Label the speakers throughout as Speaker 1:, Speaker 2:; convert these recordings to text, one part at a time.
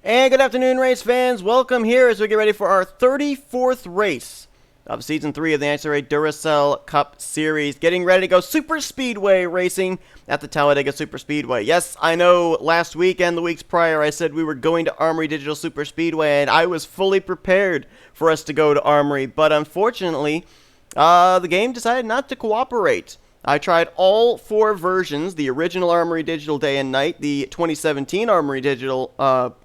Speaker 1: And good afternoon, race fans. Welcome here as we get ready for our 34th race of Season 3 of the NNSCRA Duracell Cup Series. Getting ready to go super speedway racing at the Talladega Super Speedway. Yes, I know last week and the weeks prior I said we were going to Armory Digital Super Speedway, and I was fully prepared for us to go to Armory, but unfortunately, the game decided not to cooperate. I tried all 4 versions, the original Armory Digital Day and Night, the 2017 Armory Digital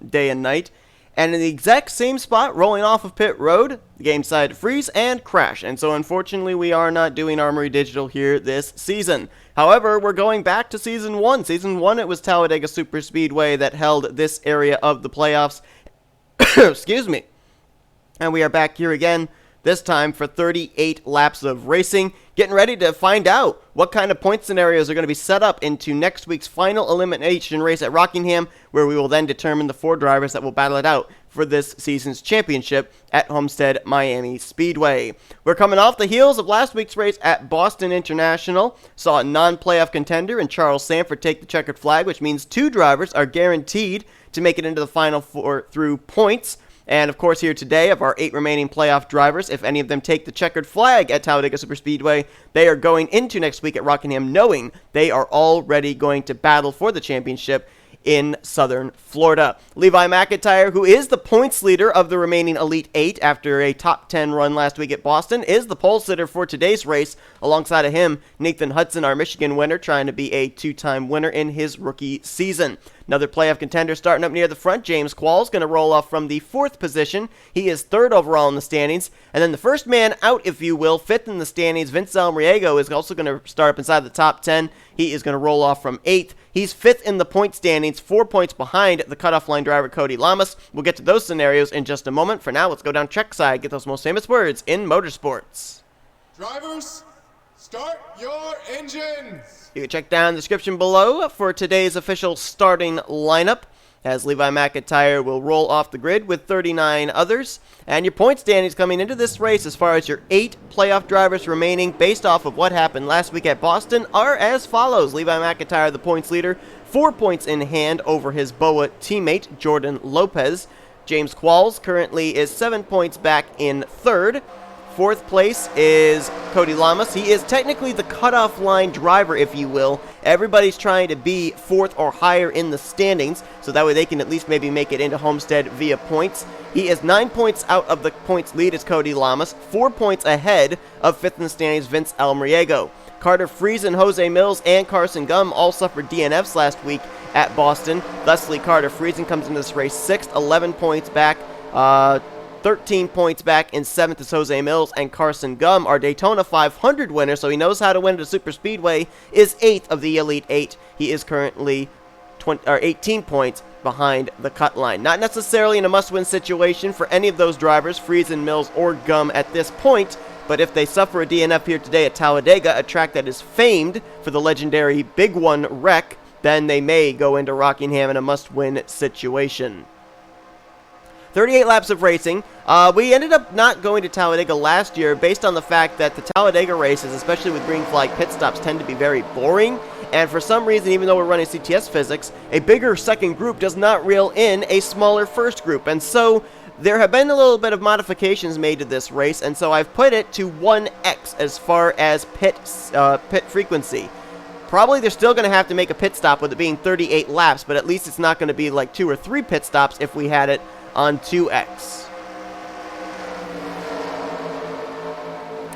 Speaker 1: Day and Night, and in the exact same spot, rolling off of pit road, the game decided to freeze and crash. And so unfortunately, we are not doing Armory Digital here this season. However, we're going back to Season 1. Season 1, it was Talladega Super Speedway that held this area of the playoffs. Excuse me. And we are back here again, this time for 38 laps of racing, getting ready to find out what kind of point scenarios are going to be set up into next week's final elimination race at Rockingham, where we will then determine the 4 drivers that will battle it out for this season's championship at Homestead Miami Speedway. We're coming off the heels of last week's race at Boston International. Saw a non-playoff contender in Charles Sandford take the checkered flag, which means 2 drivers are guaranteed to make it into the final 4 through points. And, of course, here today, of our 8 remaining playoff drivers, if any of them take the checkered flag at Talladega Super Speedway, they are going into next week at Rockingham knowing they are already going to battle for the championship in Southern Florida. Levi McIntire, who is the points leader of the remaining Elite 8 after a top 10 run last week at Boston, is the pole sitter for today's race. Alongside of him, N Hudson, our Michigan winner, trying to be a 2-time winner in his rookie season. Another playoff contender starting up near the front, J Qualls, going to roll off from the 4th position. He is 3rd overall in the standings. And then the first man out, if you will, 5th in the standings, V Almariego, is also going to start up inside the top 10. He is going to roll off from 8th. He's 5th in the point standings, 4 points behind the cutoff line driver J Llamas. We'll get to those scenarios in just a moment. For now, let's go down trackside, get those most famous words in motorsports.
Speaker 2: Drivers, start your engines!
Speaker 1: You can check down the description below for today's official starting lineup, as Levi McIntire will roll off the grid with 39 others. And your point standings coming into this race as far as your 8 playoff drivers remaining based off of what happened last week at Boston are as follows. Levi McIntire, the points leader, 4 points in hand over his BOA teammate, Jordan Lopez. J Qualls currently is 7 points back in 3rd. 4th place is J Llamas. He is technically the cutoff line driver, if you will. Everybody's trying to be 4th or higher in the standings, so that way they can at least maybe make it into Homestead via points. He is 9 points out of the points lead as J Llamas, 4 points ahead of 5th in the standings, V Almariego. Carter Friesen, J Millz, and Carson Gum all suffered DNFs last week at Boston. Thusly, Carter Friesen comes into this race 6th, 11 points back. 13 points back in 7th is J Millz, and Carson Gum, our Daytona 500 winner, so he knows how to win at a super speedway, is 8th of the Elite 8. He is currently 18 points behind the cut line. Not necessarily in a must-win situation for any of those drivers, Friesen, Millz, or Gum at this point, but if they suffer a DNF here today at Talladega, a track that is famed for the legendary Big One wreck, then they may go into Rockingham in a must-win situation. 38 laps of racing. We ended up not going to Talladega last year based on the fact that the Talladega races, especially with green flag pit stops, tend to be very boring. And for some reason, even though we're running CTS physics, a bigger second group does not reel in a smaller first group. And so there have been a little bit of modifications made to this race, and so I've put it to 1x as far as pit frequency. Probably they're still going to have to make a pit stop with it being 38 laps, but at least it's not going to be like 2 or 3 pit stops if we had it on 2x.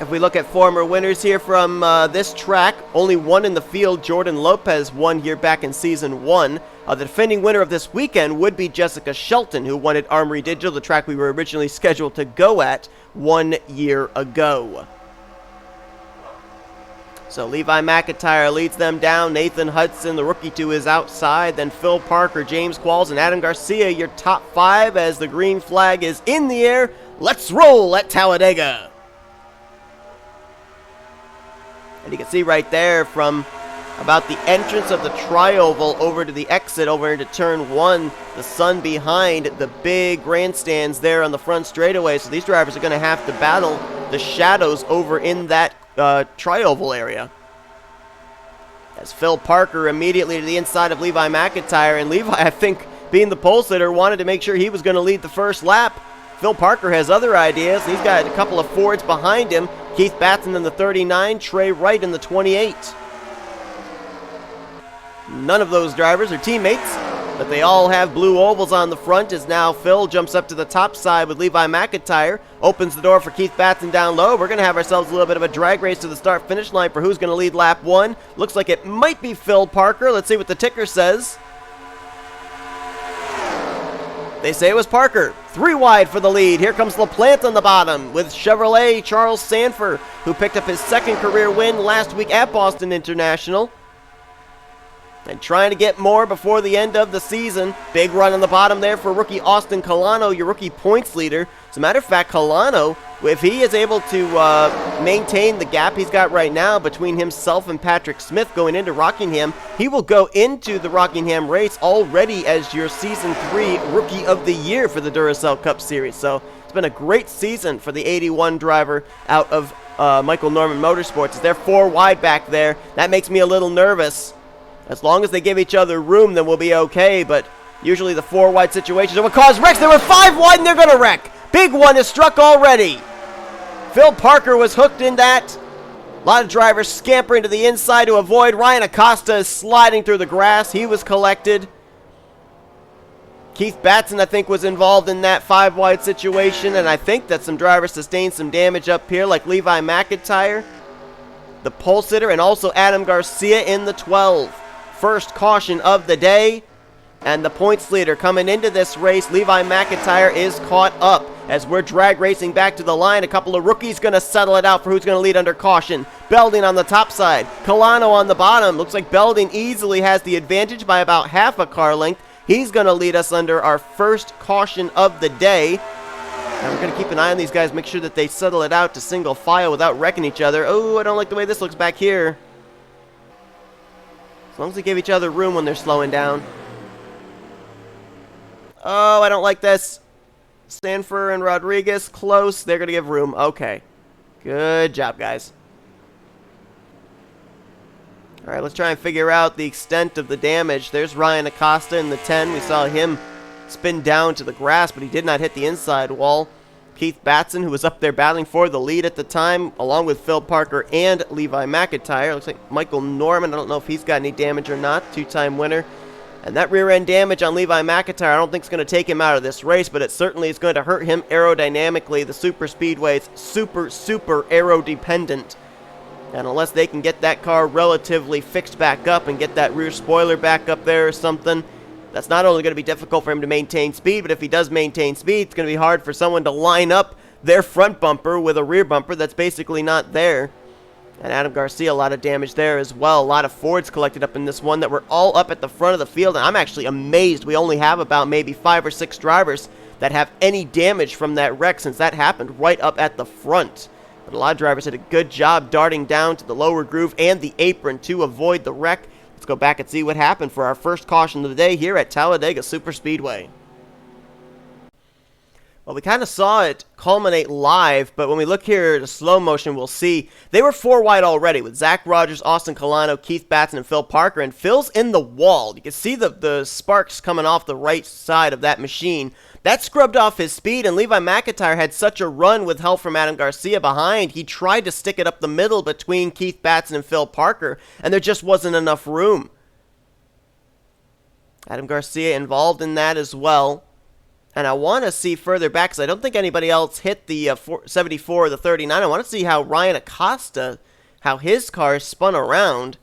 Speaker 1: If we look at former winners here from this track, only one in the field, Jordan Lopez, won here back in Season 1. The defending winner of this weekend would be J Shelton, who won at Armory Digital, the track we were originally scheduled to go at 1 year ago. So Levi McIntire leads them down. N Hudson, the rookie, to his outside. Then Phil Parker, J Qualls, and A Garcia, your top 5 as the green flag is in the air. Let's roll at Talladega. And you can see right there from about the entrance of the tri-oval over to the exit over into turn 1, the sun behind the big grandstands there on the front straightaway. So these drivers are going to have to battle the shadows over in that tri-oval area. As Phil Parker immediately to the inside of Levi McIntire, and Levi, I think, being the pole sitter, wanted to make sure he was going to lead the first lap. Phil Parker has other ideas. He's got a couple of Fords behind him. Keith Batson in the 39, T Wright in the 28. None of those drivers are teammates, but they all have blue ovals on the front as now Phil jumps up to the top side with Levi McIntire, opens the door for Keith Batson down low. We're going to have ourselves a little bit of a drag race to the start-finish line for who's going to lead lap 1. Looks like it might be Phil Parker. Let's see what the ticker says. They say it was Parker. 3 wide for the lead. Here comes LaPlante on the bottom with Chevrolet Charles Sandfer, who picked up his second career win last week at Boston International. And trying to get more before the end of the season. Big run on the bottom there for rookie Austin Kolano, your rookie points leader. As a matter of fact, Kolano, if he is able to maintain the gap he's got right now between himself and Patrick Smith going into Rockingham, he will go into the Rockingham race already as your Season 3 Rookie of the Year for the Duracell Cup Series. So it's been a great season for the 81 driver out of Michael Norman Motorsports. They're 4 wide back there. That makes me a little nervous. As long as they give each other room, then we'll be okay, but usually the 4 wide situations are what cause wrecks. They were 5 wide and they're going to wreck. Big one is struck already. Phil Parker was hooked in that. A lot of drivers scampering to the inside to avoid. Ryan Acosta is sliding through the grass. He was collected. Keith Batson, I think, was involved in that 5 wide situation, and I think that some drivers sustained some damage up here, like Levi McIntire, the pole sitter, and also Adam Garcia in the 12. First caution of the day, and the points leader coming into this race, Levi McIntire, is caught up as we're drag racing back to the line. A couple of rookies going to settle it out for who's going to lead under caution. Belding on the top side, Kolano on the bottom. Looks like Belding easily has the advantage by about half a car length. He's going to lead us under our first caution of the day. And we're going to keep an eye on these guys, make sure that they settle it out to single file without wrecking each other. Oh, I don't like the way this looks back here. As long as they give each other room when they're slowing down. Oh, I don't like this. Sandfer and Rodriguez close. They're going to give room. Okay. Good job, guys. All right, let's try and figure out the extent of the damage. There's Ryan Acosta in the 10. We saw him spin down to the grass, but he did not hit the inside wall. Keith Batson, who was up there battling for the lead at the time, along with Phil Parker and Levi McIntire. Looks like Michael Norman, I don't know if he's got any damage or not, 2-time winner. And that rear end damage on Levi McIntire, I don't think is going to take him out of this race, but it certainly is going to hurt him aerodynamically. The super speedway is super aero dependent. And unless they can get that car relatively fixed back up and get that rear spoiler back up there or something, that's not only going to be difficult for him to maintain speed, but if he does maintain speed, it's going to be hard for someone to line up their front bumper with a rear bumper that's basically not there. And Adam Garcia, a lot of damage there as well. A lot of Fords collected up in this one that were all up at the front of the field. And I'm actually amazed we only have about maybe 5 or 6 drivers that have any damage from that wreck, since that happened right up at the front. But a lot of drivers did a good job darting down to the lower groove and the apron to avoid the wreck. Let's go back and see what happened for our first caution of the day here at Talladega Superspeedway. Well, we kind of saw it culminate live, but when we look here at slow motion, we'll see they were 4 wide already with Zach Rogers, Austin Kolano, Keith Batson, and Phil Parker, and Phil's in the wall. You can see the sparks coming off the right side of that machine. That scrubbed off his speed, and Levi McIntire had such a run with help from Adam Garcia behind. He tried to stick it up the middle between Keith Batson and Phil Parker, and there just wasn't enough room. Adam Garcia involved in that as well. And I want to see further back, because I don't think anybody else hit the 74 or the 39. I want to see how Ryan Acosta, how his car spun around.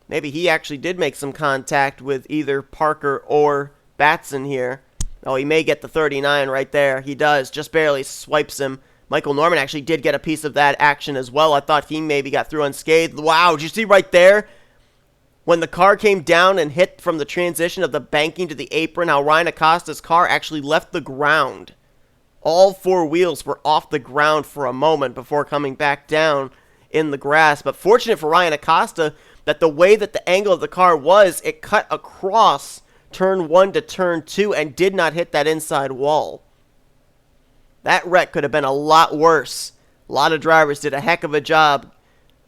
Speaker 1: Maybe he actually did make some contact with either Parker or Batson here. Oh, he may get the 39 right there. He does, just barely swipes him. Michael Norman actually did get a piece of that action as well. I thought he maybe got through unscathed. Wow, did you see right there? When the car came down and hit from the transition of the banking to the apron, how Ryan Acosta's car actually left the ground. All 4 wheels were off the ground for a moment before coming back down in the grass. But fortunate for Ryan Acosta that the way that the angle of the car was, it cut across turn 1 to turn 2 and did not hit that inside wall. That wreck could have been a lot worse. A lot of drivers did a heck of a job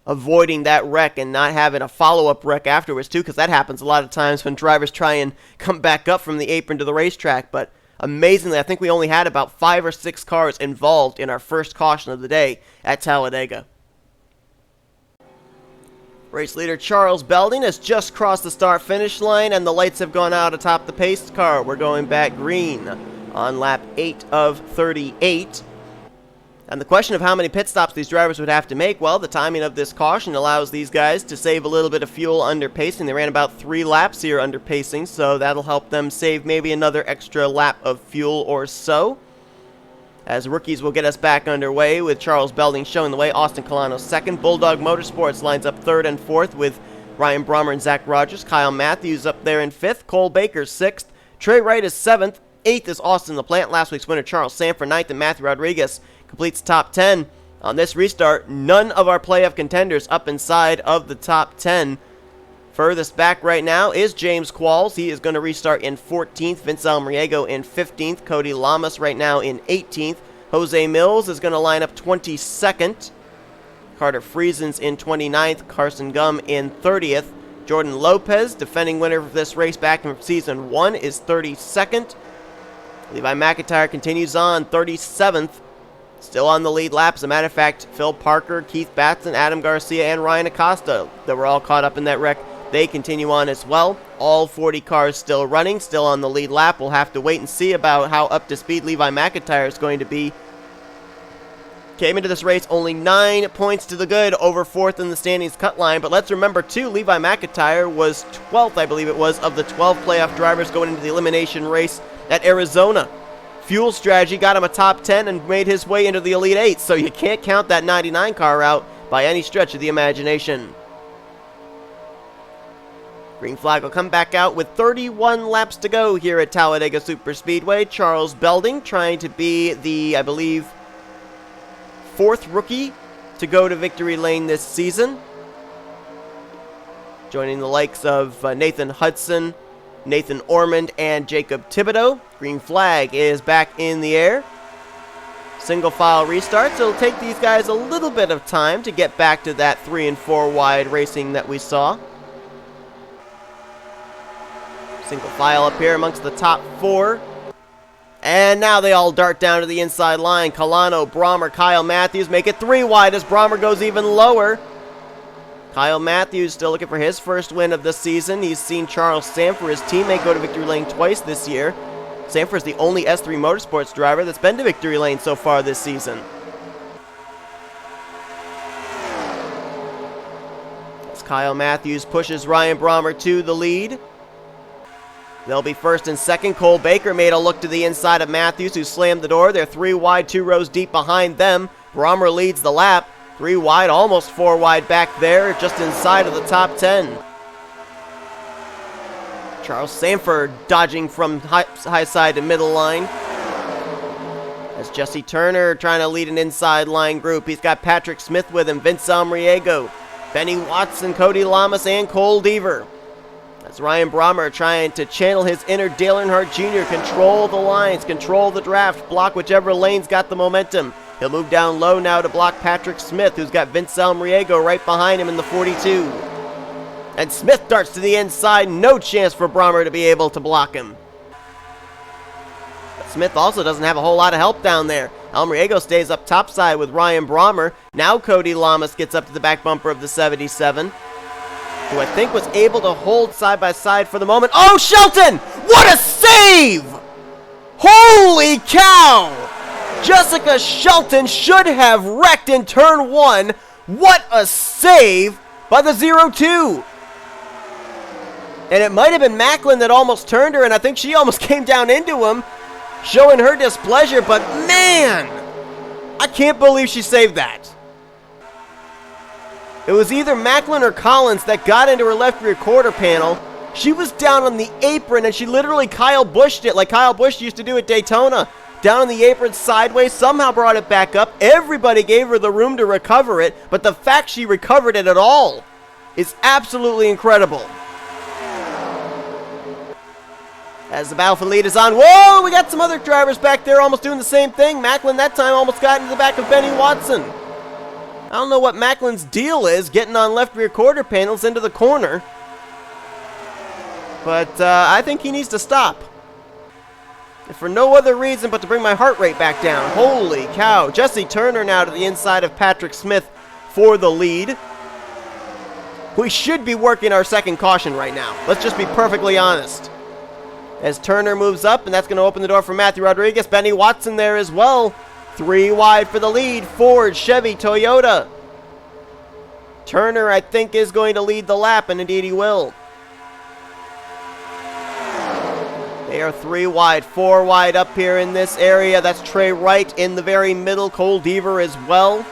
Speaker 1: avoiding that wreck and not having a follow-up wreck afterwards too, because that happens a lot of times when drivers try and come back up from the apron to the racetrack. But amazingly, I think we only had about 5 or 6 cars involved in our first caution of the day at Talladega. Race leader Charles Belding has just crossed the start-finish line, and the lights have gone out atop the pace car. We're going back green on lap 8 of 38. And the question of how many pit stops these drivers would have to make, well, the timing of this caution allows these guys to save a little bit of fuel under pacing. They ran about 3 laps here under pacing, so that'll help them save maybe another extra lap of fuel or so. As rookies will get us back underway with Charles Belding showing the way. Austin Kolano second. Bulldog Motorsports lines up third and fourth with Ryan Brommer and Zach Rogers. Kyle Mathews up there in fifth. Cole Baker sixth. T Wright is seventh. Eighth is Austin LaPlante. Last week's winner Charles Sandfer ninth, and Matthew Rodriguez completes top 10. On this restart, none of our playoff contenders up inside of the top 10. Furthest back right now is J Qualls. He is going to restart in 14th. Vince Almariego in 15th. J Llamas right now in 18th. J Millz is going to line up 22nd. Carter Friesen's in 29th. Carson Gum in 30th. Jordan Lopez, defending winner of this race back in Season 1, is 32nd. Levi McIntire continues on, 37th. Still on the lead lap. As a matter of fact, Phil Parker, K Batson, A Garcia, and Ryan Acosta that were all caught up in that wreck, they continue on as well. All 40 cars still running, still on the lead lap. We'll have to wait and see about how up to speed Levi McIntire is going to be. Came into this race only 9 points to the good over 4th in the standings cut line. But let's remember, too, Levi McIntire was 12th, I believe it was, of the 12 playoff drivers going into the elimination race at Arizona. Fuel strategy got him a top 10 and made his way into the Elite 8. So you can't count that 99 car out by any stretch of the imagination. Green flag will come back out with 31 laps to go here at Talladega Superspeedway. Charles Belding trying to be the, I believe, 4th rookie to go to victory lane this season. Joining the likes of N Hudson, N Ormond, and Jacob Thibodeaux. Green flag is back in the air. Single file restart, so it'll take these guys a little bit of time to get back to that 3 and 4 wide racing that we saw. Single file up here amongst the top 4. And now they all dart down to the inside line. Kolano, Brommer, Kyle Mathews make it 3 wide as Brommer goes even lower. Kyle Mathews still looking for his first win of the season. He's seen Charles Sandfer, his teammate, go to victory lane twice this year. Sandfer is the only S3 Motorsports driver that's been to victory lane so far this season. As Kyle Mathews pushes Ryan Brommer to the lead. They'll be first and second. Cole Baker made a look to the inside of Mathews, who slammed the door. They're 3 wide, 2 rows deep behind them. Brommer leads the lap. 3 wide, almost 4 wide back there, just inside of the top 10. Charles Sandfer dodging from high side to middle line. As Jesse Turner trying to lead an inside line group. He's got Patrick Smith with him, Vince Almariego, Benny Watson, J Llamas, and Cole Deaver. As Ryan Brommer trying to channel his inner Dale Earnhardt Jr., control the lines, control the draft, block whichever lane's got the momentum. He'll move down low now to block Patrick Smith, who's got Vince Almariego right behind him in the 42. And Smith darts to the inside, no chance for Brommer to be able to block him. But Smith also doesn't have a whole lot of help down there. Almariego stays up topside with Ryan Brommer. Now J Llamas gets up to the back bumper of the 77. Who I think was able to hold side by side for the moment. Oh, Shelton! What a save! Holy cow! Jessica Shelton should have wrecked in turn 1. What a save by the 0-2. And it might have been Macklin that almost turned her, and I think she almost came down into him, showing her displeasure. But man, I can't believe she saved that. It was either Macklin or Collins that got into her left rear quarter panel. She was down on the apron, and she literally Kyle Bushed it like Kyle Busch used to do at Daytona. Down on the apron sideways, somehow brought it back up. Everybody gave her the room to recover it, but the fact she recovered it at all is absolutely incredible. As the battle for the lead is on. Whoa, we got some other drivers back there almost doing the same thing. Macklin that time almost got into the back of Benny Watson. I don't know what Macklin's deal is, getting on left rear quarter panels into the corner. But I think he needs to stop. If for no other reason but to bring my heart rate back down. Holy cow. Jesse Turner now to the inside of Patrick Smith for the lead. We should be working our second caution right now. Let's just be perfectly honest. As Turner moves up, and that's going to open the door for Matthew Rodriguez. Benny Watson there as well. 3 wide for the lead. Ford, Chevy, Toyota. Turner, I think, is going to lead the lap, and indeed he will. They are 3 wide, 4 wide up here in this area. That's Trey Wright in the very middle. Cole Deaver as well.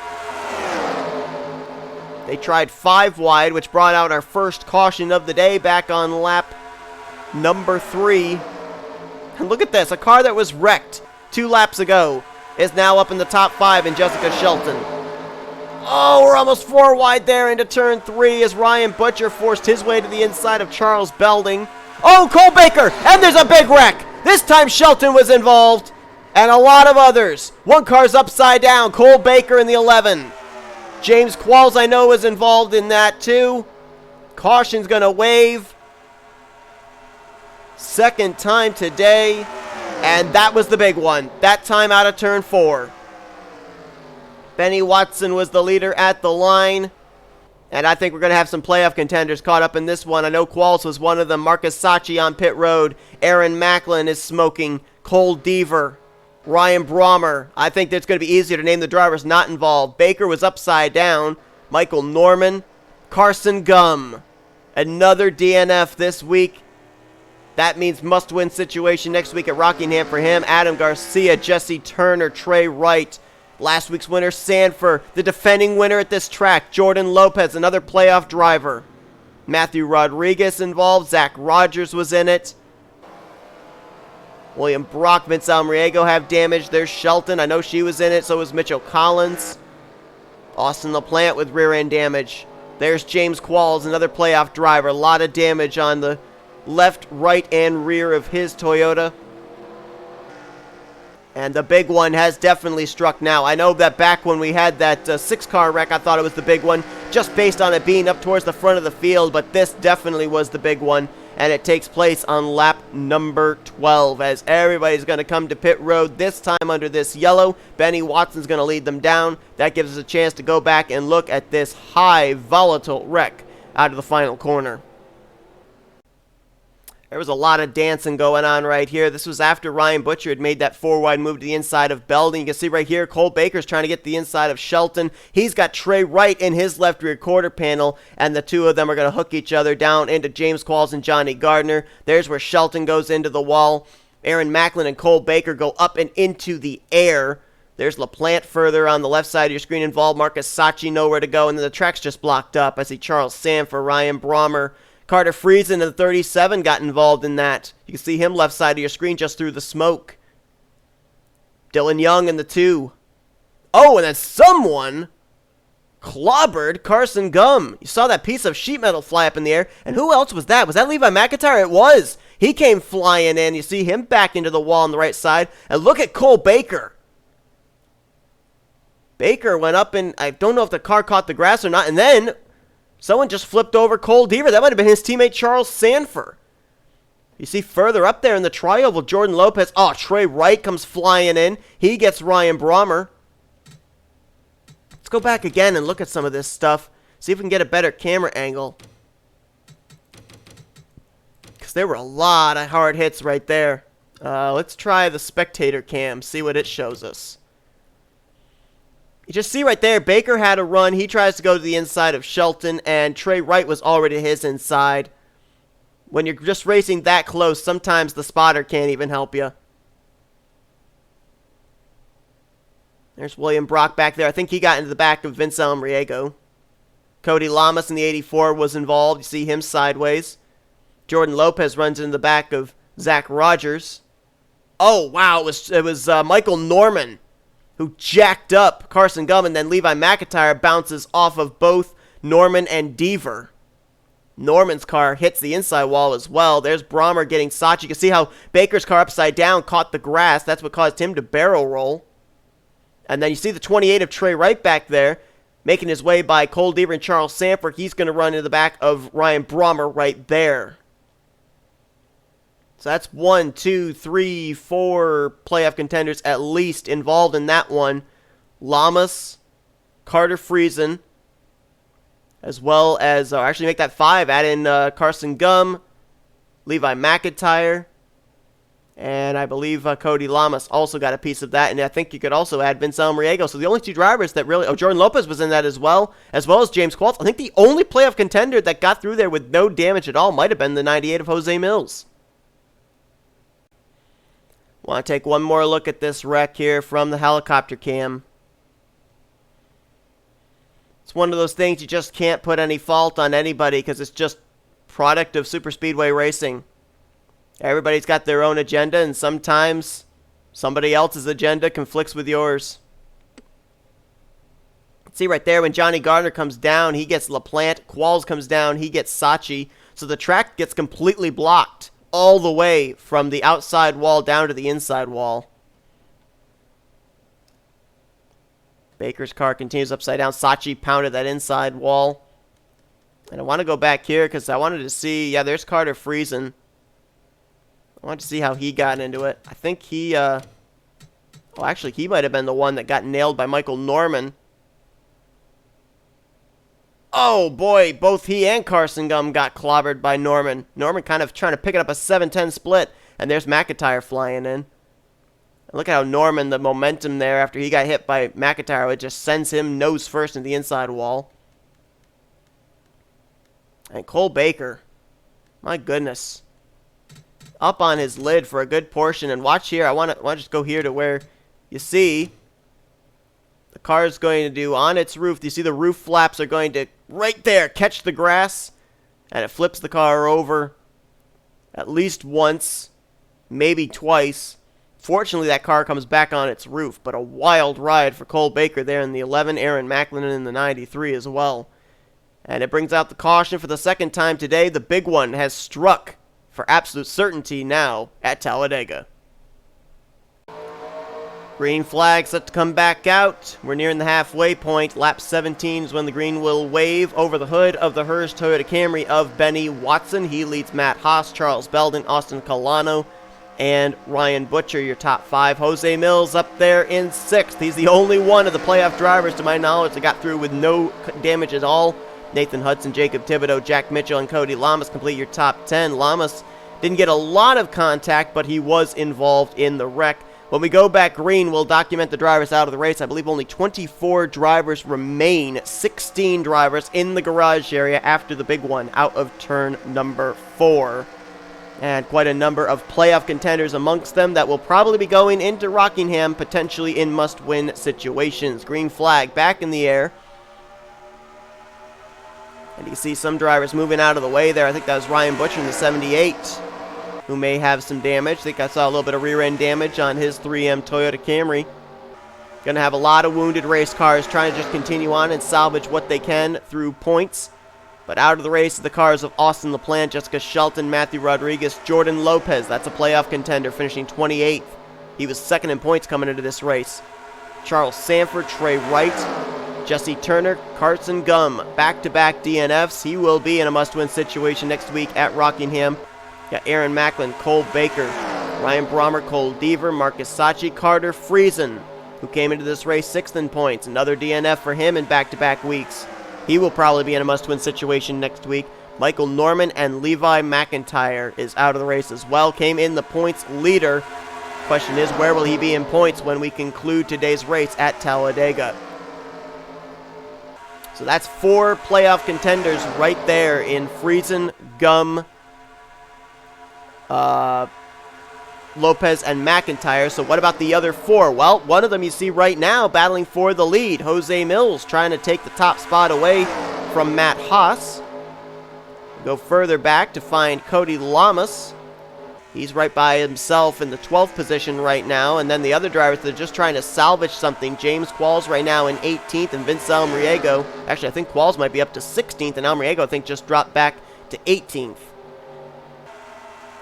Speaker 1: They tried 5 wide, which brought out our first caution of the day back on lap number 3. And look at this. A car that was wrecked 2 laps ago is now up in the top 5 in Jessica Shelton. Oh, we're almost 4 wide there into turn 3 as Ryan Butcher forced his way to the inside of Charles Belding. Oh, Cole Baker, and there's a big wreck. This time Shelton was involved, and a lot of others. One car's upside down, Cole Baker in the 11. James Qualls, I know, is involved in that too. Caution's going to wave. Second time today, and that was the big one. That time out of turn 4. Benny Watson was the leader at the line. And I think we're going to have some playoff contenders caught up in this one. I know Qualls was one of them. Marcus Sacchi on pit road. Aaron Macklin is smoking. Cole Deaver. Ryan Brommer. I think it's going to be easier to name the drivers not involved. Baker was upside down. Michael Norman. Carson Gum. Another DNF this week. That means must-win situation next week at Rockingham for him. Adam Garcia, Jesse Turner, Trey Wright. Last week's winner, Sandfer, the defending winner at this track. Jordan Lopez, another playoff driver. Matthew Rodriguez involved. Zach Rogers was in it. William Brock, Vince Almariego have damage. There's Shelton. I know she was in it. So was Mitchell Collins. Austin LaPlante with rear end damage. There's James Qualls, another playoff driver. A lot of damage on the left, right, and rear of his Toyota. And the big one has definitely struck now. I know that back when we had that 6-car wreck, I thought it was the big one, just based on it being up towards the front of the field, but this definitely was the big one, and it takes place on lap number 12, as everybody's going to come to pit road, this time under this yellow. Benny Watson's going to lead them down. That gives us a chance to go back and look at this high, volatile wreck out of the final corner. There was a lot of dancing going on right here. This was after Ryan Butcher had made that 4-wide move to the inside of Belding. You can see right here, Cole Baker's trying to get the inside of Shelton. He's got Trey Wright in his left rear quarter panel, and the two of them are going to hook each other down into James Qualls and J Gardner. There's where Shelton goes into the wall. Aaron Macklin and Cole Baker go up and into the air. There's LaPlante further on the left side of your screen involved. Marcus Sacchi nowhere to go, and then the track's just blocked up. I see Charles Sandfer, Ryan Brommer, Carter Friesen in the 37 got involved in that. You can see him left side of your screen just through the smoke. Dylan Young in the 2. Oh, and then someone clobbered Carson Gum. You saw that piece of sheet metal fly up in the air. And who else was that? Was that Levi McIntire? It was. He came flying in. You see him back into the wall on the right side. And look at Cole Baker. Baker went up and I don't know if the car caught the grass or not. And then someone just flipped over Cole Deaver. That might have been his teammate Charles Sandfer. You see further up there in the tri-oval, Jordan Lopez. Oh, Trey Wright comes flying in. He gets Ryan Brommer. Let's go back again and look at some of this stuff. See if we can get a better camera angle. Because there were a lot of hard hits right there. Let's try the spectator cam, see what it shows us. You just see right there, Baker had a run. He tries to go to the inside of Shelton, and Trey Wright was already his inside. When you're just racing that close, sometimes the spotter can't even help you. There's William Brock back there. I think he got into the back of Vince Almariego. Cody Llamas in the 84 was involved. You see him sideways. Jordan Lopez runs into the back of Zach Rogers. Oh, wow, it was Michael Norman who jacked up Carson Gum, and then Levi McIntire bounces off of both Norman and Deaver. Norman's car hits the inside wall as well. There's Brommer getting Sacchi. You can see how Baker's car upside down caught the grass. That's what caused him to barrel roll. And then you see the 28 of Trey Wright back there. making his way by C Deaver and C Sandfer. He's going to run into the back of R Brommer right there. So that's 1, 2, 3, 4 playoff contenders at least involved in that one. Llamas, Carter Friesen, as well as, actually make that 5, add in Carson Gum, Levi McIntire, and I believe Cody Llamas also got a piece of that, and I think you could also add Vince Almariego. So the only 2 drivers that really, Jordan Lopes was in that as well as J Qualls. I think the only playoff contender that got through there with no damage at all might have been the 98 of J Millz. Want to take one more look at this wreck here from the helicopter cam. It's one of those things you just can't put any fault on anybody because it's just product of superspeedway racing. Everybody's got their own agenda, and sometimes somebody else's agenda conflicts with yours. See right there, when J Gardner comes down, he gets LaPlante. Qualls comes down, he gets Sachi. So the track gets completely blocked all the way from the outside wall down to the inside wall. Baker's car continues upside down. Sachi pounded that inside wall. And I want to go back here because I wanted to see, yeah, there's Carter Friesen. I wanted to see how he got into it. I think he, well, actually, he might have been the one that got nailed by Michael Norman. Oh, boy, both he and Carson Gum got clobbered by Norman. Norman kind of trying to pick it up a 7-10 split, and there's McIntyre flying in. Look at how Norman, the momentum there after he got hit by McIntyre, it just sends him nose first into the inside wall. And Cole Baker, my goodness, up on his lid for a good portion. And watch here, I want to just go here to where you see the car is going to do on its roof. You see the roof flaps are going to right there catch the grass, and it flips the car over at least once, maybe twice. Fortunately, that car comes back on its roof, but a wild ride for Cole Baker there in the 11, Aaron Macklin in the 93 as well. And it brings out the caution for the second time today. The big one has struck for absolute certainty now at Talladega. Green flag set to come back out. We're nearing the halfway point. Lap 17 is when the green will wave over the hood of the Hearst Toyota Camry of Benny Watson. He leads M Haas, Charles Belding, Austin Kolano, and Ryan Butcher, your top 5. J Millz up there in 6th. He's the only one of the playoff drivers, to my knowledge, that got through with no damage at all. Nathan Hudson, Jacob Thibodeaux, Jack Mitchell, and Cody Llamas complete your top 10. Llamas didn't get a lot of contact, but he was involved in the wreck. When we go back green, we'll document the drivers out of the race. I believe only 24 drivers remain, 16 drivers in the garage area after the big one out of turn number 4. And quite a number of playoff contenders amongst them that will probably be going into Rockingham, potentially in must-win situations. Green flag back in the air. And you see some drivers moving out of the way there. I think that was Ryan Butcher in the 78, who may have some damage. I think I saw a little bit of rear-end damage on his 3M Toyota Camry. Going to have a lot of wounded race cars trying to just continue on and salvage what they can through points. But out of the race are the cars of Austin LaPlante, Jessica Shelton, Matthew Rodriguez, Jordan Lopes. That's a playoff contender, finishing 28th. He was second in points coming into this race. Charles Sandfer, T Wright, Jesse Turner, Carson Gum, back-to-back DNFs. He will be in a must-win situation next week at Rockingham. Got Aaron Macklin, Cole Baker, Ryan Brommer, Cole Deaver, Marcus Sachi, Carter Friesen, who came into this race 6th in points. Another DNF for him in back-to-back weeks. He will probably be in a must-win situation next week. Michael Norman and Levi McIntire is out of the race as well. Came in the points leader. Question is, where will he be in points when we conclude today's race at Talladega? So that's 4 playoff contenders right there in Friesen, Gum, Lopes, and McIntyre. So what about the other 4? Well, one of them you see right now battling for the lead. J Millz trying to take the top spot away from M Haas. Go further back to find Cody Llamas. He's right by himself in the 12th position right now. And then the other drivers that are just trying to salvage something. J Qualls right now in 18th, and Vince Almariego. Actually, I think Qualls might be up to 16th, and Almariego, I think, just dropped back to 18th.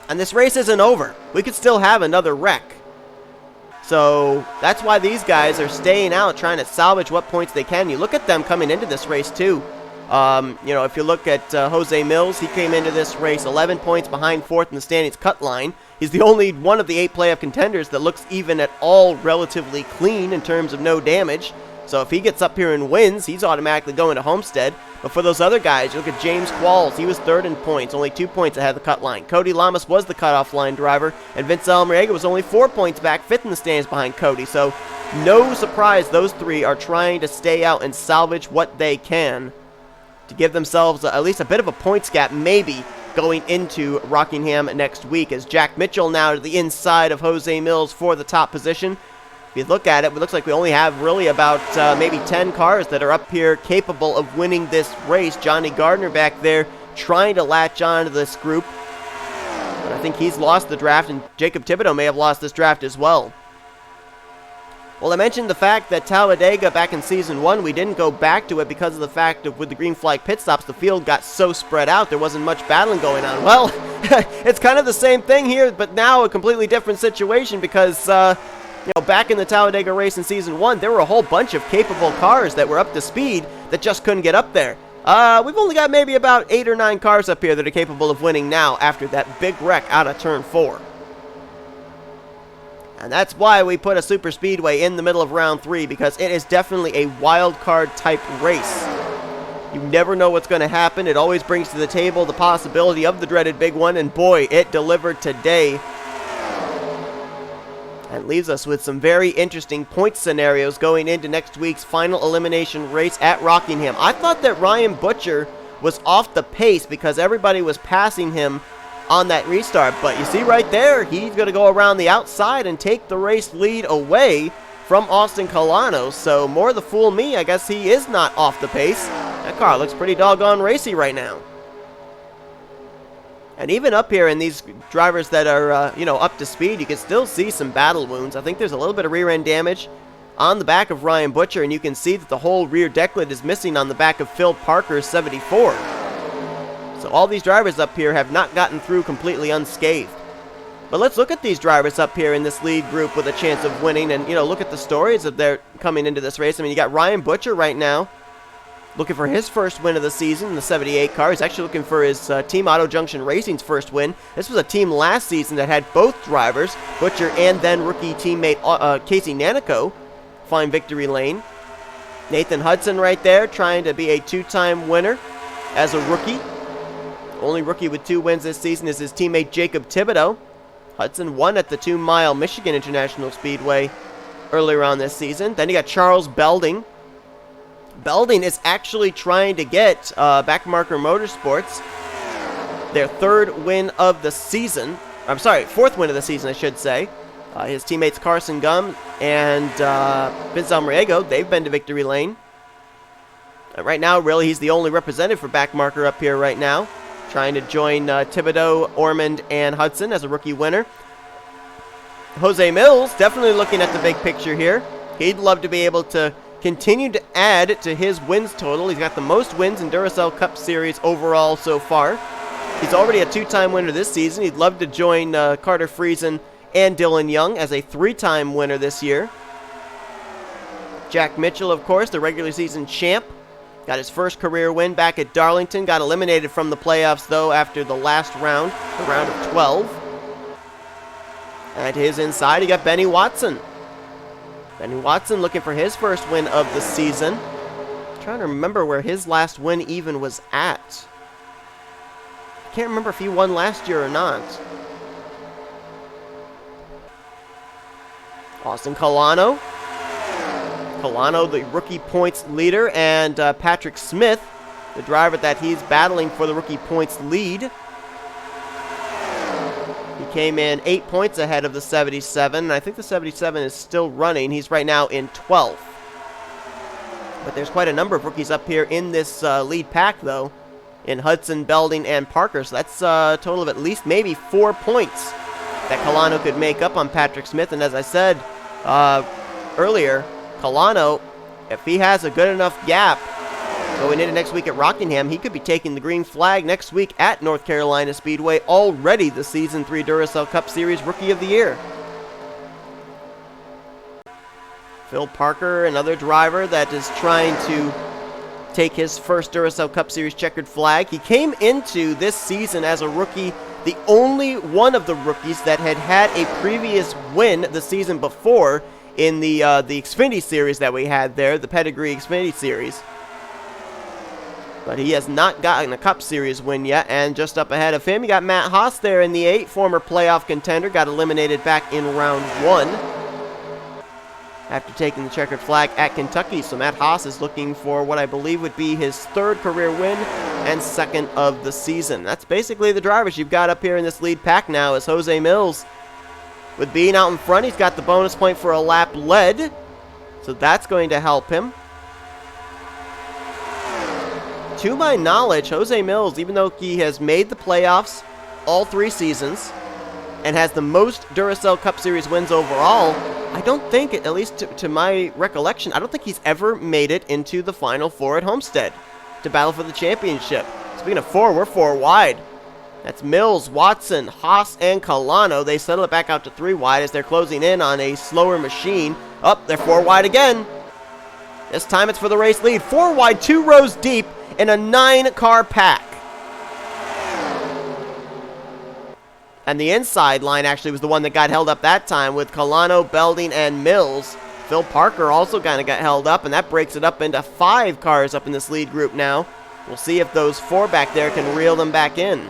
Speaker 1: And this race isn't over. We could still have another wreck. So that's why these guys are staying out, trying to salvage what points they can. You look at them coming into this race, too. If you look at J Millz, he came into this race 11 points behind fourth in the standings cut line. He's the only one of the 8 playoff contenders that looks even at all relatively clean in terms of no damage. So if he gets up here and wins, he's automatically going to Homestead. But for those other guys, you look at J Qualls, he was third in points, only 2 points ahead of the cut line. J Llamas was the cutoff line driver, and V Almariego was only 4 points back, fifth in the standings behind Cody. So no surprise those three are trying to stay out and salvage what they can to give themselves at least a bit of a points gap, maybe, going into Rockingham next week, as Jack Mitchell now to the inside of J Millz for the top position. If you look at it, it looks like we only have really about maybe 10 cars that are up here capable of winning this race. J Gardner back there trying to latch on to this group. But I think he's lost the draft, and J Thibodeaux may have lost this draft as well. Well, I mentioned the fact that Talladega back in Season 1, we didn't go back to it because of the fact of with the green flag pit stops, the field got so spread out, there wasn't much battling going on. Well, it's kind of the same thing here, but now a completely different situation because, back in the Talladega race in Season 1, there were a whole bunch of capable cars that were up to speed that just couldn't get up there. We've only got maybe about 8 or 9 cars up here that are capable of winning now after that big wreck out of Turn 4. And that's why we put a super speedway in the middle of round 3, because it is definitely a wild card type race. You never know what's going to happen. It always brings to the table the possibility of the dreaded big one, and boy, it delivered today. And leaves us with some very interesting point scenarios going into next week's final elimination race at Rockingham. I thought that Ryan Butcher was off the pace because everybody was passing him on that restart, but you see right there, he's going to go around the outside and take the race lead away from Austin Kolano. So more the fool me, I guess he is not off the pace. That car looks pretty doggone racy right now. And even up here in these drivers that are, up to speed, you can still see some battle wounds. I think there's a little bit of rear end damage on the back of Ryan Butcher, and you can see that the whole rear deck lid is missing on the back of Phil Parker's 74. So all these drivers up here have not gotten through completely unscathed. But let's look at these drivers up here in this lead group with a chance of winning, and look at the stories of their coming into this race. I mean, you got Ryan Butcher right now looking for his first win of the season in the 78 car. He's actually looking for his Team Auto Junction Racing's first win. This was a team last season that had both drivers, Butcher and then rookie teammate Casey Nanico, find victory lane. Nathan Hudson right there trying to be a 2-time winner as a rookie. Only rookie with 2 wins this season is his teammate Jacob Thibodeaux. Hudson won at the 2-mile Michigan International Speedway earlier on this season. Then you got Charles Belding. Belding is actually trying to get Backmarker Motorsports their 3rd win of the season. I'm sorry, 4th win of the season, I should say. His teammates Carson Gum and V Almariego, they've been to victory lane. Right now, really, he's the only representative for Backmarker up here right now, trying to join Thibodeaux, Ormond, and Hudson as a rookie winner. J Millz definitely looking at the big picture here. He'd love to be able to continue to add to his wins total. He's got the most wins in Duracell Cup Series overall so far. He's already a 2-time winner this season. He'd love to join Carter Friesen and Dylan Young as a 3-time winner this year. Jack Mitchell, of course, the regular season champ. Got his first career win back at Darlington. Got eliminated from the playoffs, though, after the last round, the round of 12. At his inside, you got Benny Watson. Benny Watson looking for his first win of the season. Trying to remember where his last win even was at. Can't remember if he won last year or not. Austin Kolano. Kolano, the rookie points leader, and Patrick Smith, the driver that he's battling for the rookie points lead. He came in 8 points ahead of the 77, and I think the 77 is still running. He's right now in 12th. But there's quite a number of rookies up here in this lead pack, though, in Hudson, Belding, and Parker. So that's a total of at least maybe 4 points that Kolano could make up on Patrick Smith. And as I said earlier, Kolano, if he has a good enough gap going into next week at Rockingham, he could be taking the green flag next week at North Carolina Speedway, already the Season 3 Duracell Cup Series Rookie of the Year. Phil Parker, another driver that is trying to take his first Duracell Cup Series checkered flag. He came into this season as a rookie, the only one of the rookies that had had a previous win the season before in the Xfinity Series that we had there, the Pedigree Xfinity Series. But he has not gotten a Cup Series win yet, and just up ahead of him, you got M Haas there in the 8, former playoff contender, got eliminated back in round 1 after taking the checkered flag at Kentucky. So M Haas is looking for what I believe would be his 3rd career win and 2nd of the season. That's basically the drivers you've got up here in this lead pack now, as J Millz, with being out in front, he's got the bonus point for a lap led, so that's going to help him. To my knowledge, J Millz, even though he has made the playoffs all 3 seasons and has the most Duracell Cup Series wins overall, I don't think, at least to my recollection, I don't think he's ever made it into the Final 4 at Homestead to battle for the championship. Speaking of 4, we're 4 wide. That's Millz, Watson, Haas, and Kolano. They settle it back out to 3 wide as they're closing in on a slower machine. Up, they're 4 wide again. This time it's for the race lead. 4 wide, 2 rows deep in a 9-car pack. And the inside line actually was the one that got held up that time with Kolano, Belding, and Millz. Phil Parker also kind of got held up, and that breaks it up into 5 cars up in this lead group now. We'll see if those 4 back there can reel them back in.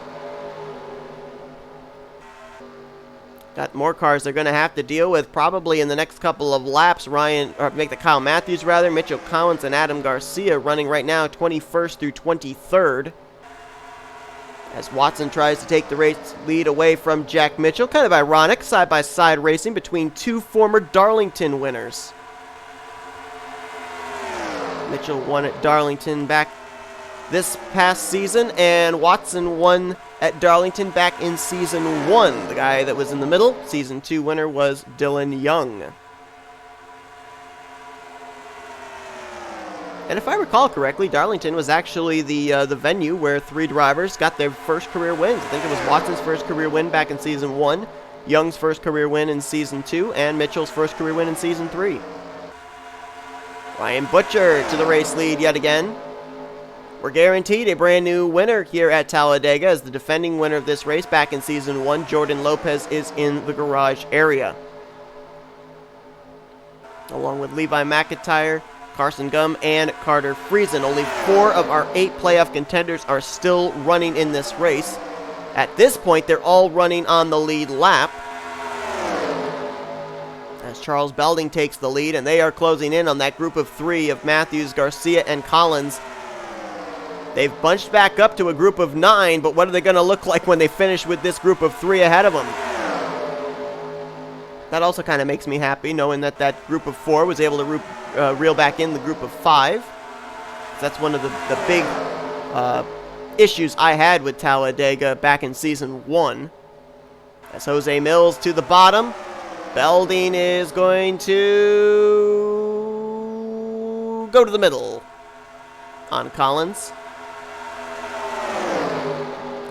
Speaker 1: Got more cars they're going to have to deal with probably in the next couple of laps. Kyle Mathews, Mitchell Collins, and Adam Garcia running right now 21st through 23rd. As Watson tries to take the race lead away from Jack Mitchell. Kind of ironic, side-by-side racing between 2 former Darlington winners. Mitchell won at Darlington back this past season, and Watson won at Darlington back in Season 1. The guy that was in the middle, Season 2 winner, was Dylan Young. And if I recall correctly, Darlington was actually the venue where 3 drivers got their first career wins. I think it was Watson's first career win back in Season 1, Young's first career win in Season 2, and Mitchell's first career win in Season 3. Ryan Butcher to the race lead yet again. We're guaranteed a brand new winner here at Talladega, as the defending winner of this race back in Season 1, Jordan Lopez, is in the garage area. Along with Levi McIntyre, Carson Gum, and Carter Friesen. Only 4 of our 8 playoff contenders are still running in this race. At this point, they're all running on the lead lap, as Charles Belding takes the lead, and they are closing in on that group of 3 of Mathews, Garcia, and Collins. They've bunched back up to a group of 9, but what are they going to look like when they finish with this group of 3 ahead of them? That also kind of makes me happy, knowing that that group of 4 was able to reel back in the group of 5. That's one of the big issues I had with Talladega back in Season 1. That's J Millz to the bottom. Belding is going to go to the middle on Collins.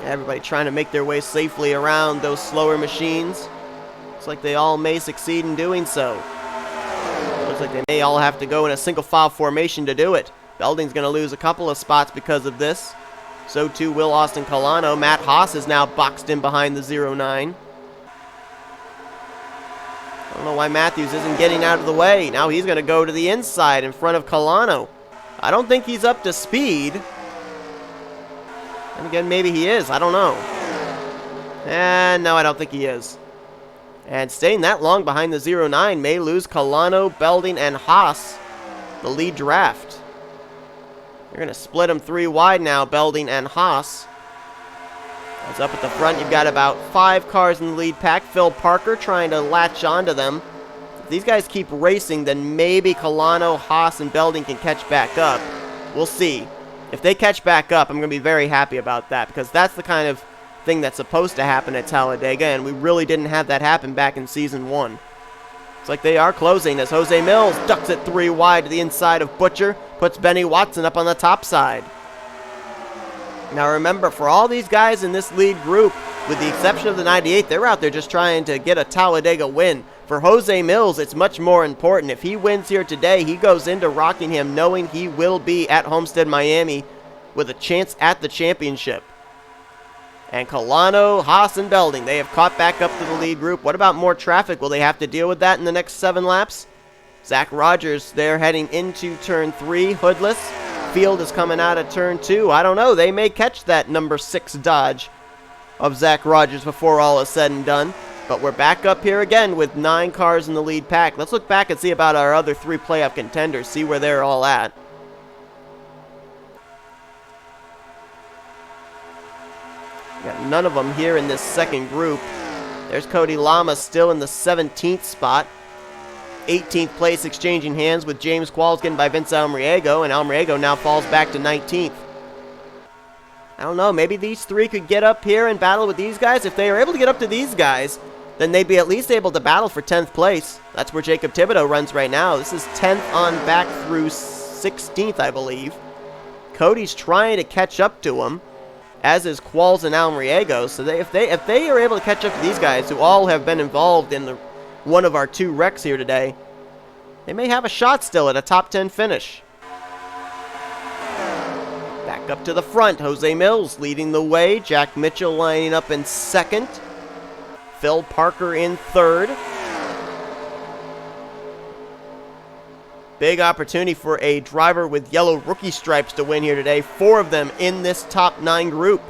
Speaker 1: Everybody trying to make their way safely around those slower machines. Looks like they all may succeed in doing so. Looks like they may all have to go in a single file formation to do it. Belding's going to lose a couple of spots because of this. So too will Austin Kolano. M Haas is now boxed in behind the 09. I don't know why Mathews isn't getting out of the way. Now he's going to go to the inside in front of Kolano. I don't think he's up to speed. And again, maybe he is. I don't know. And no, I don't think he is. And staying that long behind the 09 may lose Kolano, Belding, and Haas, the lead draft. They're going to split them 3 wide now, Belding and Haas. As up at the front, you've got about 5 cars in the lead pack. Phil Parker trying to latch onto them. If these guys keep racing, then maybe Kolano, Haas, and Belding can catch back up. We'll see. If they catch back up, I'm going to be very happy about that, because that's the kind of thing that's supposed to happen at Talladega, and we really didn't have that happen back in Season 1. It's like they are closing as J Millz ducks it 3 wide to the inside of Butcher, puts Benny Watson up on the top side. Now remember, for all these guys in this lead group, with the exception of the 98, they're out there just trying to get a Talladega win. For J Millz, it's much more important. If he wins here today, he goes into Rockingham knowing he will be at Homestead, Miami with a chance at the championship. And Kolano, Haas, and Belding, they have caught back up to the lead group. What about more traffic? Will they have to deal with that in the next 7 laps? Zach Rogers, they're heading into turn 3, hoodless. Field is coming out of turn 2. I don't know. They may catch that number 6 Dodge of Zach Rogers before all is said and done. But we're back up here again with 9 cars in the lead pack. Let's look back and see about our other 3 playoff contenders, see where they're all at. Got none of them here in this second group. There's Cody Lama still in the 17th spot. 18th place exchanging hands with James Qualls getting by Vince Almariego, and Almariego now falls back to 19th. I don't know, maybe these 3 could get up here and battle with these guys. If they are able to get up to these guys, then they'd be at least able to battle for 10th place. That's where Jacob Thibodeaux runs right now. This is 10th on back through 16th, I believe. Cody's trying to catch up to him, as is Qualls and Almariego. So if they are able to catch up to these guys, who all have been involved in one of our 2 wrecks here today, they may have a shot still at a top 10 finish. Back up to the front, J Millz leading the way. Jack Mitchell lining up in 2nd. Phil Parker in 3rd. Big opportunity for a driver with yellow rookie stripes to win here today. 4 of them in this top 9 group,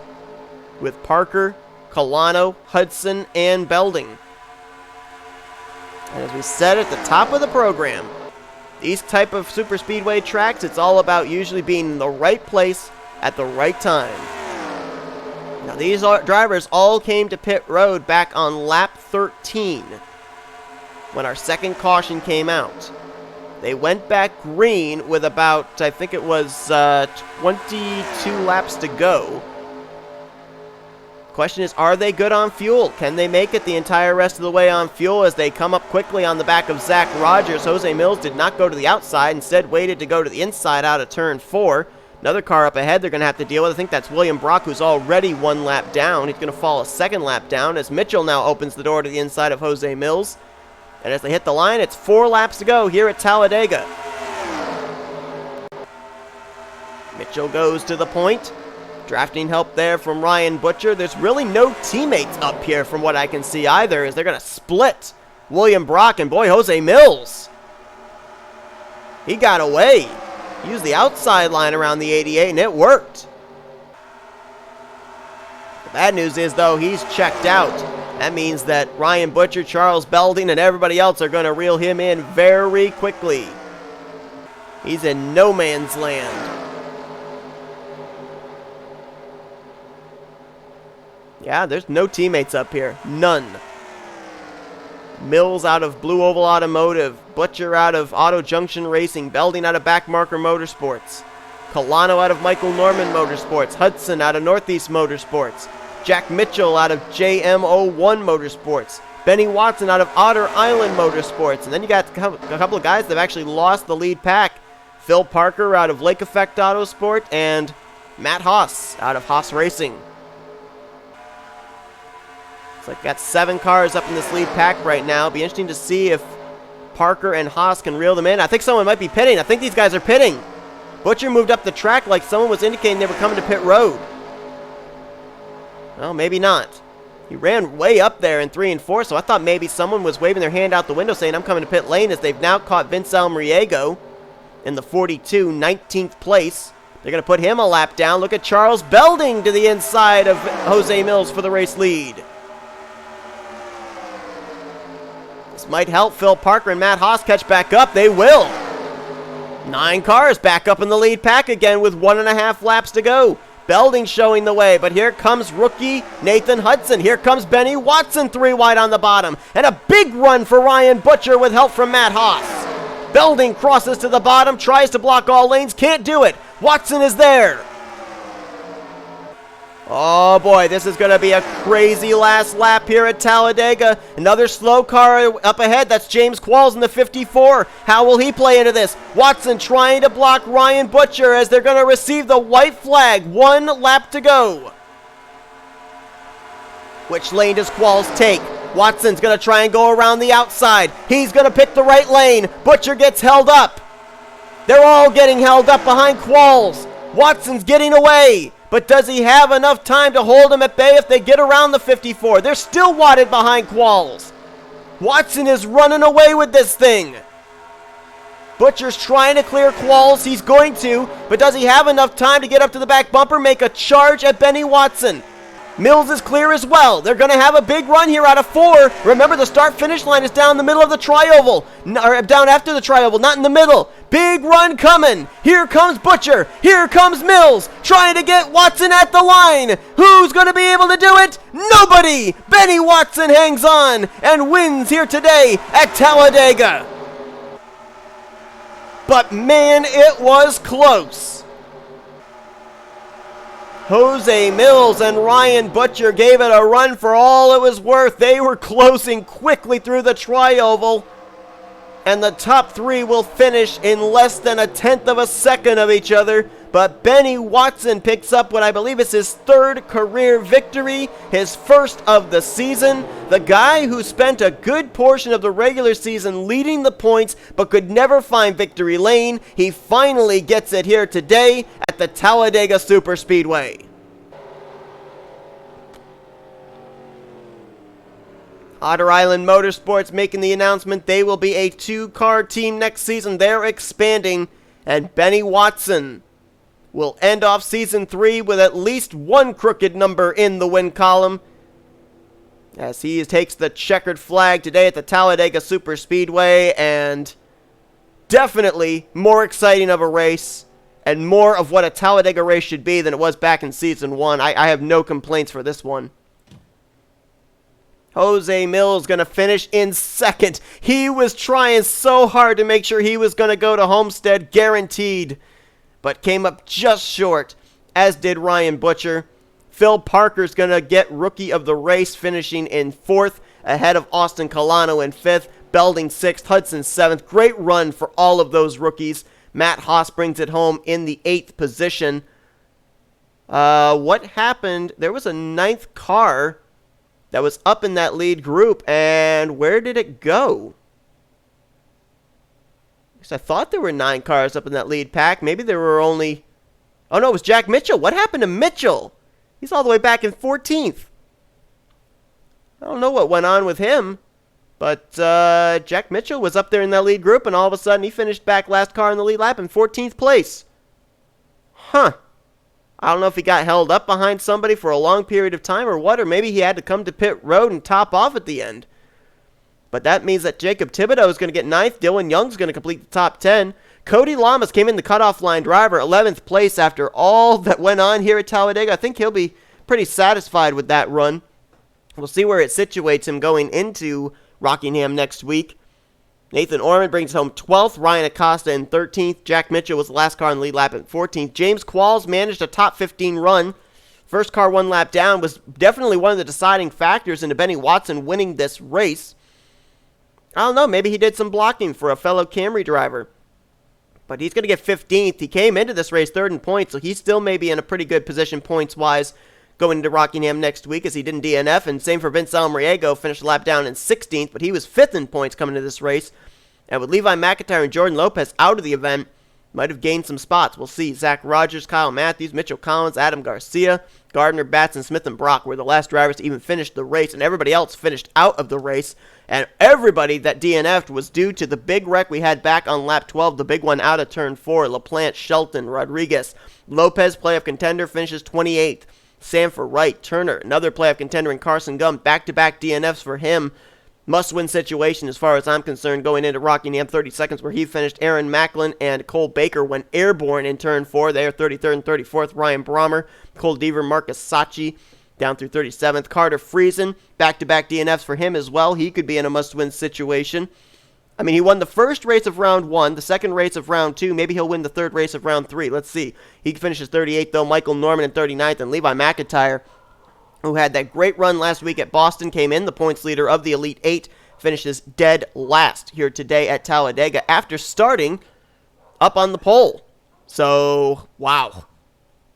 Speaker 1: with Parker, Kolano, Hudson, and Belding. And as we said at the top of the program, these type of super speedway tracks, it's all about usually being in the right place at the right time. Now these drivers all came to pit road back on lap 13 when our second caution came out. They went back green with about, I think it was 22 laps to go. Question is, are they good on fuel? Can they make it the entire rest of the way on fuel as they come up quickly on the back of Zach Rogers? J Millz did not go to the outside, instead waited to go to the inside out of turn 4. Another car up ahead they're going to have to deal with. I think that's William Brock, who's already 1 lap down. He's going to fall a 2nd lap down as Mitchell now opens the door to the inside of J Millz. And as they hit the line, it's 4 laps to go here at Talladega. Mitchell goes to the point. Drafting help there from Ryan Butcher. There's really no teammates up here from what I can see either, as they're going to split William Brock and boy, J Millz. He got away. He used the outside line around the 88 and it worked. The bad news is, though, he's checked out. That means that Ryan Butcher, Charles Belding, and everybody else are going to reel him in very quickly. He's in no man's land. Yeah, there's no teammates up here. None. Millz out of Blue Oval Automotive. Butcher out of Auto Junction Racing. Belding out of Backmarker Motorsports. Kolano out of Michael Norman Motorsports. Hudson out of Northeast Motorsports. Jack Mitchell out of JM01 Motorsports. Benny Watson out of Otter Island Motorsports. And then you got a couple of guys that have actually lost the lead pack. Phil Parker out of Lake Effect Autosport and Matt Haas out of Haas Racing. It's like got 7 cars up in this lead pack right now. Be interesting to see if Parker and Haas can reel them in. I think someone might be pitting. I think these guys are pitting. Butcher moved up the track like someone was indicating they were coming to pit road. Well, maybe not. He ran way up there in 3 and 4, so I thought maybe someone was waving their hand out the window saying, I'm coming to pit lane, as they've now caught Vince Almariego in the 42, 19th place. They're going to put him a lap down. Look at Charles Belding to the inside of J Millz for the race lead. This might help Phil Parker and Matt Haas catch back up. They will. 9 cars back up in the lead pack again with 1.5 laps to go. Belding showing the way, but here comes rookie Nathan Hudson. Here comes Benny Watson, 3 wide on the bottom. And a big run for Ryan Butcher with help from Matt Haas. Belding crosses to the bottom, tries to block all lanes, can't do it. Watson is there. Oh boy, this is going to be a crazy last lap here at Talladega. Another slow car up ahead. That's James Qualls in the 54. How will he play into this? Watson trying to block Ryan Butcher as they're going to receive the white flag. 1 lap to go. Which lane does Qualls take? Watson's going to try and go around the outside. He's going to pick the right lane. Butcher gets held up. They're all getting held up behind Qualls. Watson's getting away. But does he have enough time to hold him at bay if they get around the 54? They're still wadded behind Qualls. Watson is running away with this thing. Butcher's trying to clear Qualls. He's going to, but does he have enough time to get up to the back bumper, make a charge at Benny Watson? Millz is clear as well. They're going to have a big run here out of 4. Remember, the start-finish line is down the middle of the tri-oval. Or down after the tri-oval, not in the middle. Big run coming. Here comes Butcher. Here comes Millz, trying to get Watson at the line. Who's going to be able to do it? Nobody. Benny Watson hangs on and wins here today at Talladega. But man, it was close. J Millz and Ryan Butcher gave it a run for all it was worth. They were closing quickly through the tri-oval. And the top 3 will finish in less than 1/10 of a second of each other. But Benny Watson picks up what I believe is his 3rd career victory, his 1st of the season. The guy who spent a good portion of the regular season leading the points but could never find victory lane, he finally gets it here today at the Talladega Superspeedway. Otter Island Motorsports making the announcement they will be a 2-car team next season. They're expanding, and Benny Watson will end off Season 3 with at least 1 crooked number in the win column, as he takes the checkered flag today at the Talladega Superspeedway, and definitely more exciting of a race and more of what a Talladega race should be than it was back in Season 1. I have no complaints for this one. J Millz going to finish in 2nd. He was trying so hard to make sure he was going to go to Homestead guaranteed, but came up just short, as did Ryan Butcher. Phil Parker's going to get Rookie of the Race, finishing in 4th, ahead of Austin Kolano in 5th, Belding 6th, Hudson 7th. Great run for all of those rookies. Matt Haas brings it home in the 8th position. What happened? There was a 9th car that was up in that lead group, and where did it go? I thought there were 9 cars up in that lead pack. Maybe there were only... Oh, no, it was Jack Mitchell. What happened to Mitchell? He's all the way back in 14th. I don't know what went on with him, but Jack Mitchell was up there in that lead group, and all of a sudden he finished back last car in the lead lap in 14th place. Huh. I don't know if he got held up behind somebody for a long period of time or what, or maybe he had to come to pit road and top off at the end. But that means that Jacob Thibodeaux is going to get 9th. Dylan Young's going to complete the top 10. Cody Llamas came in the cutoff line driver, 11th place after all that went on here at Talladega. I think he'll be pretty satisfied with that run. We'll see where it situates him going into Rockingham next week. Nathan Ormond brings home 12th. Ryan Acosta in 13th. Jack Mitchell was the last car in the lead lap at 14th. James Qualls managed a top 15 run. First car 1 lap down was definitely one of the deciding factors into Benny Watson winning this race. I don't know, maybe he did some blocking for a fellow Camry driver. But he's going to get 15th. He came into this race 3rd in points, so he still may be in a pretty good position points-wise going into Rockingham next week, as he did in DNF. And same for Vince Almariego, finished a lap down in 16th, but he was 5th in points coming into this race. And with Levi McIntyre and Jordan Lopez out of the event, might have gained some spots. We'll see. Zach Rogers, Kyle Mathews, Mitchell Collins, Adam Garcia, Gardner, Batson, Smith, and Brock were the last drivers to even finish the race, and everybody else finished out of the race. And everybody that DNF'd was due to the big wreck we had back on lap 12, the big one out of turn 4, LaPlante, Shelton, Rodriguez. Lopez, playoff contender, finishes 28th. Sandfer, Wright, Turner, another playoff contender, and Carson Gum, back-to-back DNFs for him. Must-win situation as far as I'm concerned going into Rockingham, 30 seconds where he finished. Aaron Macklin and Cole Baker went airborne in turn 4. They are 33rd and 34th. Ryan Brommer, Cole Deaver, Marcus Sachi down through 37th. Carter Friesen, back-to-back DNFs for him as well. He could be in a must-win situation. I mean, he won the first race of round 1, the second race of round 2. Maybe he'll win the third race of round 3. Let's see. He finishes 38th, though. Michael Norman in 39th, and Levi McIntyre, who had that great run last week at Boston, came in the points leader of the Elite 8, finishes dead last here today at Talladega after starting up on the pole. So, wow.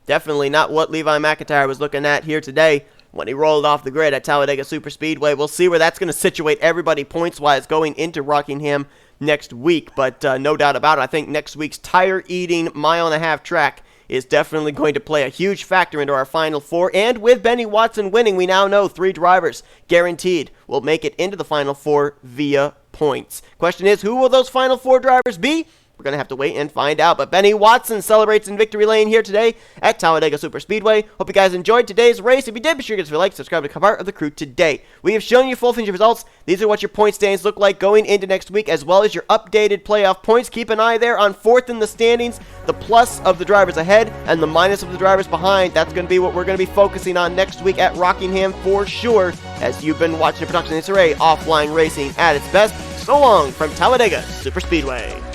Speaker 1: Definitely not what Levi McIntyre was looking at here today. when he rolled off the grid at Talladega Superspeedway. We'll see where that's going to situate everybody points-wise going into Rockingham next week, but no doubt about it, I think next week's tire-eating mile-and-a-half track is definitely going to play a huge factor into our Final Four, and with Benny Watson winning, we now know 3 drivers guaranteed will make it into the Final Four via points. Question is, who will those Final Four drivers be? We're going to have to wait and find out, but Benny Watson celebrates in victory lane here today at Talladega Superspeedway. Hope you guys enjoyed today's race. If you did, be sure to give us a like, subscribe to become part of the crew today. We have shown you full finish results. These are what your point standings look like going into next week, as well as your updated playoff points. Keep an eye there on 4th in the standings, the plus of the drivers ahead and the minus of the drivers behind. That's going to be what we're going to be focusing on next week at Rockingham for sure, as you've been watching a production of NNSCRA offline racing at its best. So long from Talladega Superspeedway.